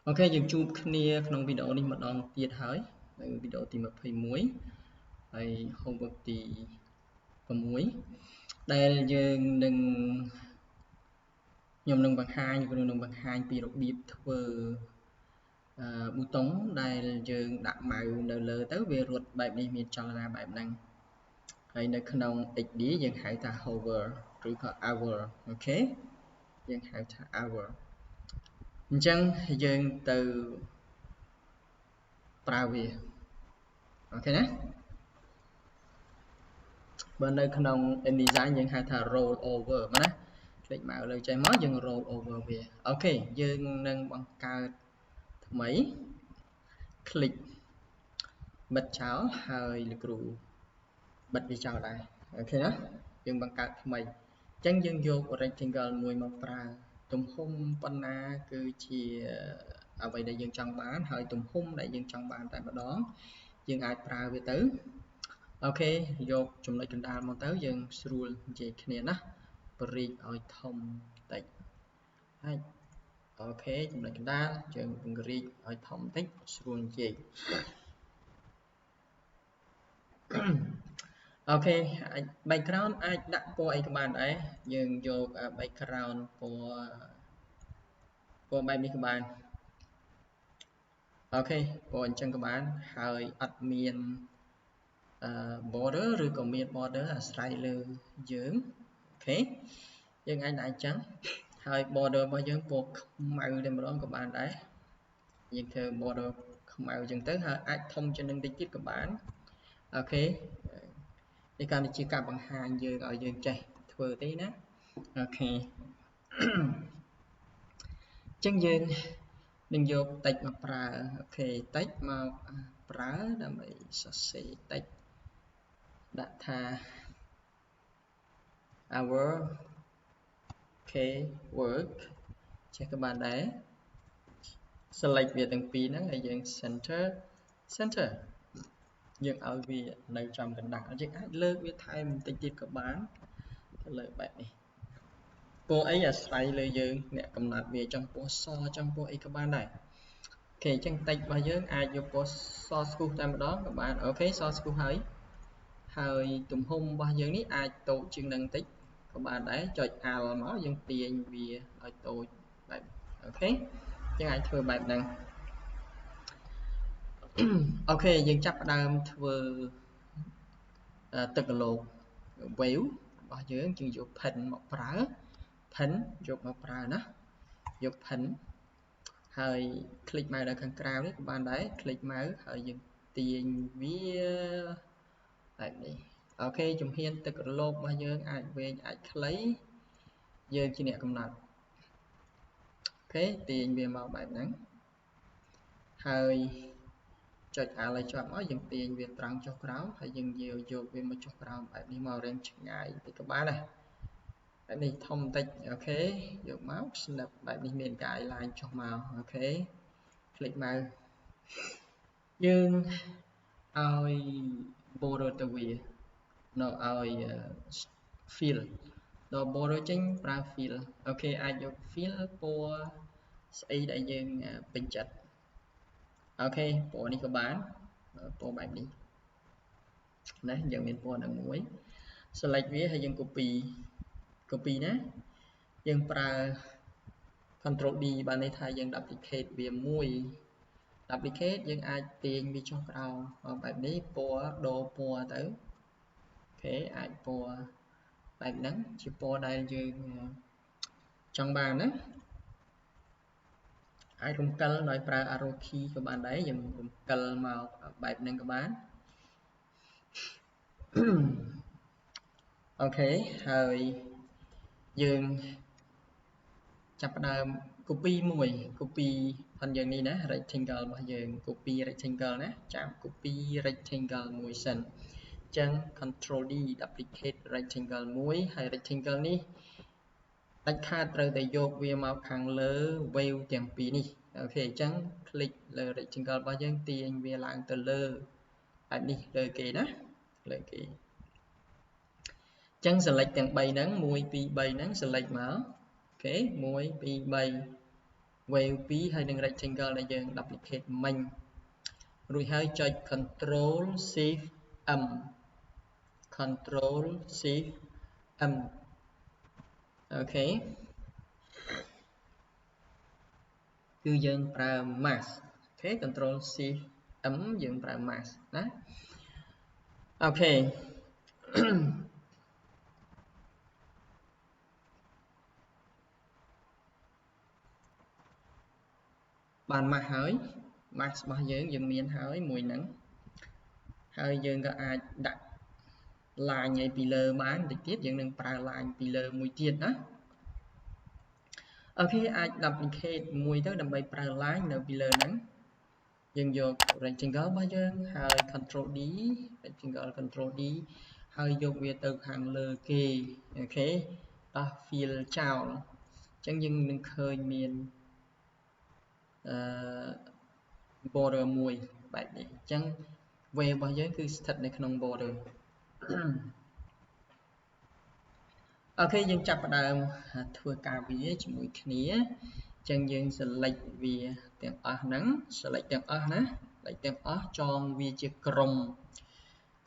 Ok,យើងជួបគ្នាក្នុងវីដេអូនេះម្ដងទៀតហើយនៅវីដេអូទី21ហើយ homework ទី6ដែលយើងនឹងខ្ញុំនឹងបង្ហាញពីរបៀបធ្វើប៊ូតុងដែលយើងដាក់ម៉ៅនៅលើទៅវារត់បែបនេះមានចលនាបែបហ្នឹងហើយនៅក្នុង Xd យើងហៅថា hover ឬក៏ hour អូខេយើងហៅថា hour អញ្ចឹងយើងទៅប្រើវាអូខេណាបើនៅក្នុង InDesign យើងហៅថា roll over ណាคลิกមកលើចេះមកយើង roll over វាអូខេយើងនឹងបង្កើតថ្មីคลิกបិទចោលហើយលោកគ្រូបិទវាចោលដែរអូខេណាយើងបង្កើតថ្មីអញ្ចឹងយើងយក rectangle មួយមកប្រើទំហំប៉ុណ្ណាគឺជាអ្វីដែលយើងចង់បានហើយទំហំដែលយើងចង់បានតែម្ដងយើងអាចប្រើវាទៅអូខេយកចំណុចកណ្ដាលមកទៅយើងស្រួលនិយាយគ្នាណាបរិចឲ្យធំតិចហើយអូខេចំណុចកណ្ដាលយើងពង្រីកឲ្យធំតិចស្រួលនិយាយអូខេ background អាចដាក់ពណ៌អីក៏បានដែរយើងយក background ពណ៌បែបនេះក៏បានអូខេពណ៌អញ្ចឹងក៏បានហើយអត់មានborder ឬក៏មាន border អាស្រ័យលើយើងអូខេយើងអាចដាក់អញ្ចឹងហើយ border របស់យើងពណ៌ខ្មៅតែម្ដងក៏បានដែរយើងធ្វើ border ខ្មៅអញ្ចឹងទៅហើយអាចធំជាងនឹងតិចទៀតក៏បានអូខេនេះគឺជាការបង្ហាញយើងឲ្យយើងចេះធ្វើទេណាអូខេអញ្ចឹងយើងនឹងយក text មកប្រើអូខេ text មកប្រើដើម្បីសរសេរ text ដាក់ថា our work ចេះក៏បានដែរ select វាទាំងពីរហ្នឹងហើយយើង center យើងឲ្យវានៅចំកណ្ដាលយើងអាចលើកវាថែមបន្តិចទៀតក៏បានទៅលើបែបនេះពណ៌អីអាស្រ័យលើយើងអ្នកកំណត់វាចង់ពណ៌សចង់ពណ៌អីក៏បានដែរអូខេអញ្ចឹង text របស់យើងអាចយកពណ៌សស្គុះតែម្ដងក៏បានអូខេសស្គុះហើយទំហំរបស់យើងនេះអាចតូចជាងនឹងតិចក៏បានដែរចុច Alt មកយើងទាញវាឲ្យតូចបែបអូខេយើងអាចធ្វើបែបហ្នឹងអូខេយើងចាប់ផ្ដើមធ្វើទឹកកឡូក wave របស់យើងយក pen មកប្រើ pen យកមកប្រើណាយក pen ហើយคลิกមកនៅខាងក្រៅនេះក៏បានដែរคลิกមកហើយយើងទាញវាបែបនេះអូខេជំហានទឹករលករបស់យើងអាចវែងអាចខ្លីយើងជាអ្នកកំណត់អូខេទាញវាមកបែបហ្នឹងហើយចុច Alt ឲ្យជាប់មកយើងទាញវាត្រង់ចុះក្រោមហើយយើងយកវាមកចុះក្រោមបែបនេះមករៀងឆ្ងាយតិចក៏បានដែរបែបនេះធំតិចអូខេយកមក snap បែបនេះមាន guideline ចុះមកអូខេคลิกមកយើងឲ្យ border ទៅវានៅឲ្យ fill ដល់ border ចេញប្រើ fill អូខេអាចយក fill ពណ៌ស្អីដែលយើងពេញចិត្តអូខេពណ៌នេះក៏បានពណ៌បែបនេះណាយើងមានពណ៌នឹងមួយ select វាហើយយើង copy ណាយើងប្រើ Ctrl D បានន័យថាយើង duplicate វាមួយ duplicate យើងអាចទាញវាចុះក្រោមបែបនេះពណ៌ដូរពណ៌ទៅអូខេអាចពណ៌បែបហ្នឹងជាពណ៌ដែលយើងចង់បានណាអាចរំកិលដោយប្រើ arrow key ក៏បានដែរយើងរំកិលមកបែបហ្នឹងក៏បានអូខេហើយយើងចាប់ផ្ដើម copy មួយ copy ផាន់យើងនេះណា rectangle របស់យើង copy rectangle ណាចាំ copy rectangle មួយសិនអញ្ចឹង Ctrl D duplicate rectangle មួយហើយ rectangle នេះដាច់ខាតត្រូវតែយកវាមកខាងលើ wave ទាំងពីរនេះអូខេអញ្ចឹង click លើ rectangle របស់យើងទាញវាឡើងទៅលើបែបនេះលើគេណាលើគេអញ្ចឹង select ទាំង3ហ្នឹង1 2 3ហ្នឹង select មកអូខេ1 2 3 wave 2 ហើយនឹង rectangle ដែលយើង duplicate មិញរួចហើយចុច Control Shift M Control Shift M អូខេគឺយើងប្រើ mask អូខេ Control Shift M យើងប្រើ mask ណាអូខេ បាន mask ហើយ mask របស់យើងមានហើយមួយហ្នឹងហើយយើងក៏អាចដាក់ line ឲ្យពីលើបានតិចទៀតយើងនឹងប្រើ line ពីលើមួយទៀតណាអូខេអាច duplicate មួយទៅដើម្បីប្រើ line នៅពីលើហ្នឹងយើងយក rectangle របស់យើងហើយ Control D rectangle Control D ហើយយកវាទៅខាងលើគេអូខេដោះ fill ចោលអញ្ចឹងយើងនឹងឃើញមានborder មួយបែបនេះអញ្ចឹង way របស់យើងគឺស្ថិតនៅក្នុង border អូខេយើងចាប់ផ្ដើមធ្វើការវាជាមួយគ្នាអញ្ចឹងយើង select វាទាំងអស់ហ្នឹង select ទាំងអស់ណា select ទាំងអស់ចងវាជាក្រុម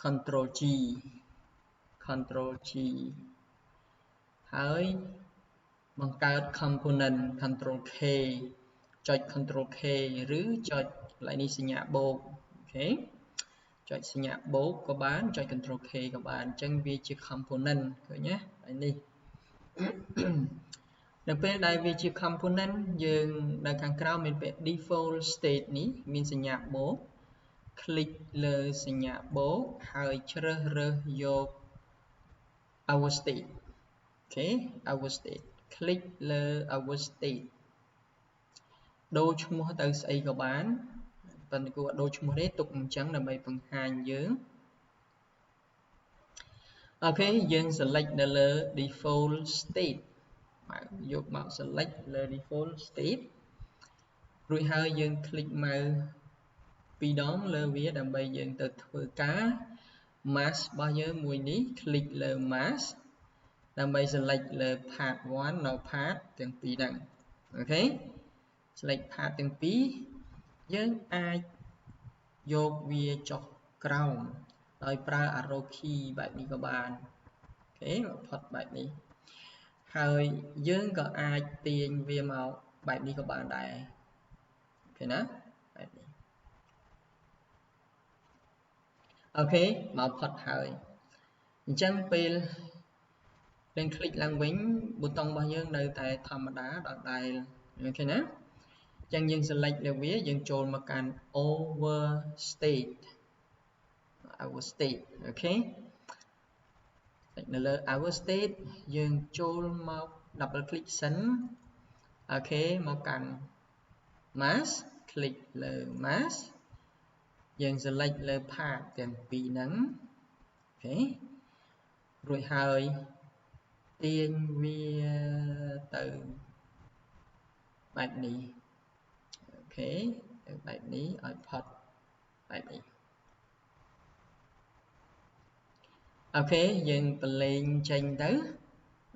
Control G Control G ហើយបង្កើត component Control K ចុច Control K ឬចុចកន្លែងនេះសញ្ញាបូកអូខេចុចសញ្ញាបូកក៏បានចុច Control K ក៏បានអញ្ចឹងវាជា component ឃើញណាហើយនេះ នៅពេលដែលវាជា component យើងនៅខាងក្រោមមានពាក្យ default state នេះមានសញ្ញាបូក click លើសញ្ញាបូកហើយជ្រើសរើសយក our state អូខេ our state click លើ our state ដូរឈ្មោះទៅស្អីក៏បានប៉ុន្តែគួរដូរឈ្មោះទេទុកអញ្ចឹងដើម្បីបង្ហាញយើងអូខេយើង select នៅលើ default state យកមក select លើ default state រួចហើយយើង click មកពីរដងលើវាដើម្បីយើងទៅធ្វើការ mask របស់យើងមួយនេះ click លើ mask ដើម្បី select លើ part 1 នៅ part ទាំងពីរហ្នឹងអូខេ select part ទាំងពីរយើងអាចយកវាចុះក្រោមដោយប្រើ arrow key បែបនេះក៏បានអូខេមកផុតបែបនេះហើយយើងក៏អាចទាញវាមកបែបនេះក៏បានដែរអូខេណាបែបនេះអូខេមកផុតហើយអញ្ចឹងពេលយើង click ឡើងវិញប៊ូតុងរបស់យើងនៅតែធម្មតាដដែលអូខេណាអញ្ចឹងយើង select លើវាយើងចូលមកកាន់ over state អូខេនៅលើ our state យើងចូលមក double click សិនអូខេមកកាន់ mask click លើ mask យើង select លើ part ទាំងពីរហ្នឹងអូខេរួចហើយទាញវាទៅបែបនេះអូខេទៅបែបនេះឲ្យផុតបែបនេះអូខេយើងបន្លែងចេញទៅ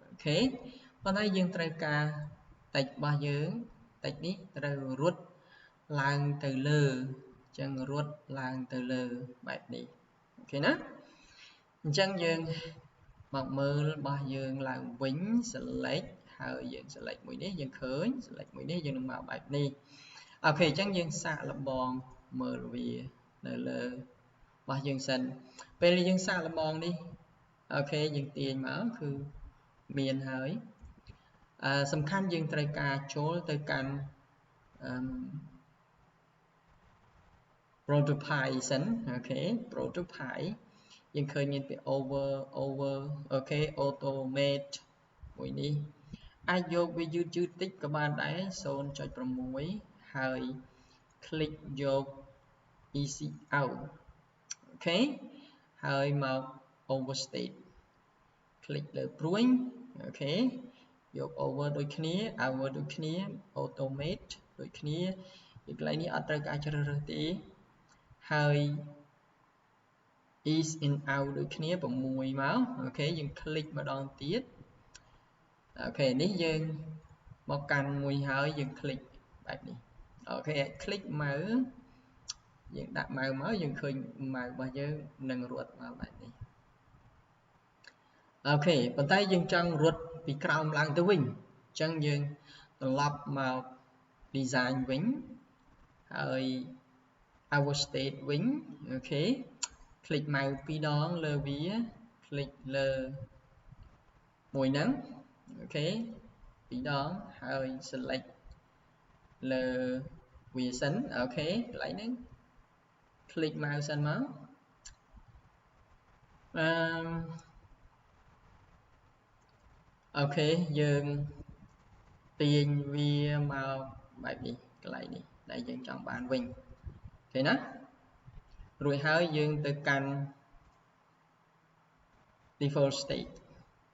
អូខេប៉ុន្តែយើងត្រូវការតិចរបស់យើងតិចនេះត្រូវរត់ឡើងទៅលើអញ្ចឹងរត់ឡើងទៅលើបែបនេះអូខេណាអញ្ចឹងយើងមកមើលរបស់យើងឡើងវិញ select ហើយយើង select មួយនេះយើងឃើញ select មួយនេះយើងនឹងមកបែបនេះអូខេអញ្ចឹងយើងសាកល្បងមើលវានៅលើរបស់យើងសិនពេលយើងសាកល្បងនេះអូខេយើងទាញមកគឺមានហើយសំខាន់យើងត្រូវការចូលទៅកាន់ prototype សិនអូខេ prototype យើងឃើញមានពាក្យ over អូខេ automate មួយនេះអាចយកវាយឺតតិចក៏បានដែរ 0.6 ហើយ click យក easy out អូខេហើយមក overstate click លើព្រួយអូខេយក over ដូចគ្នា hour ដូចគ្នា automate ដូចគ្នាពីកន្លែងនេះអត់ត្រូវការជ្រើសរើសទេហើយ is in out ដូចគ្នា6មកអូខេយើង click ម្ដងទៀតអូខេនេះយើងមកកាន់មួយហើយយើង click បែបនេះអូខេclick មើលយើងដាក់ម៉ៅមកយើងឃើញម៉ៅរបស់យើងនឹងរត់មកបែបនេះអូខេប៉ុន្តែយើងចង់រត់ពីក្រោមឡើងទៅវិញអញ្ចឹងយើងត្រឡប់មក design វិញហើយ our state វិញអូខេ click ម៉ៅ2ដងលើវា click លើមួយហ្នឹងអូខេ2ដងហើយ select លើវាសិនអូខេកន្លែងហ្នឹង click ម៉ៅសិនមកអូខេយើងទាញវាមកបែបនេះកន្លែងនេះដែលយើងចង់បានវិញឃើញណារួចហើយយើងទៅកាន់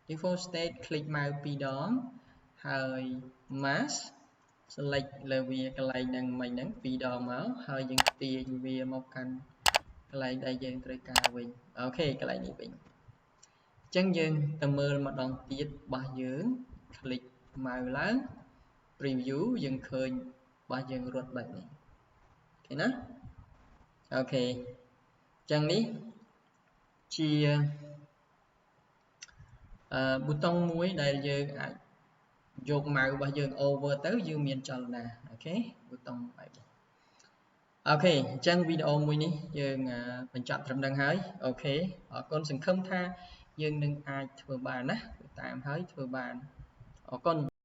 default state click ម៉ៅ2ដងហើយ mask select លើវាកន្លែងហ្នឹងមិញហ្នឹង2ដងមកហើយយើងទាញវាមកកាន់កន្លែងដែលយើងត្រូវការវិញអូខេកន្លែងនេះវិញអញ្ចឹងយើងទៅមើលម្ដងទៀតរបស់យើង click ម៉ៅឡើង preview យើងឃើញរបស់យើងរត់បែបនេះឃើញណាអូខេអញ្ចឹងនេះជាប៊ូតុងមួយដែលយើងអាចយកម៉ៅរបស់យើង over ទៅយើងមានចលនាអូខេប៊ូតុងបែបនេះអូខេអញ្ចឹងវីដេអូមួយនេះយើងបញ្ចប់ត្រឹមហ្នឹងហើយអូខេអរគុណសង្ឃឹមថាយើងនឹងអាចធ្វើបានណាតាមហើយធ្វើបានអរគុណ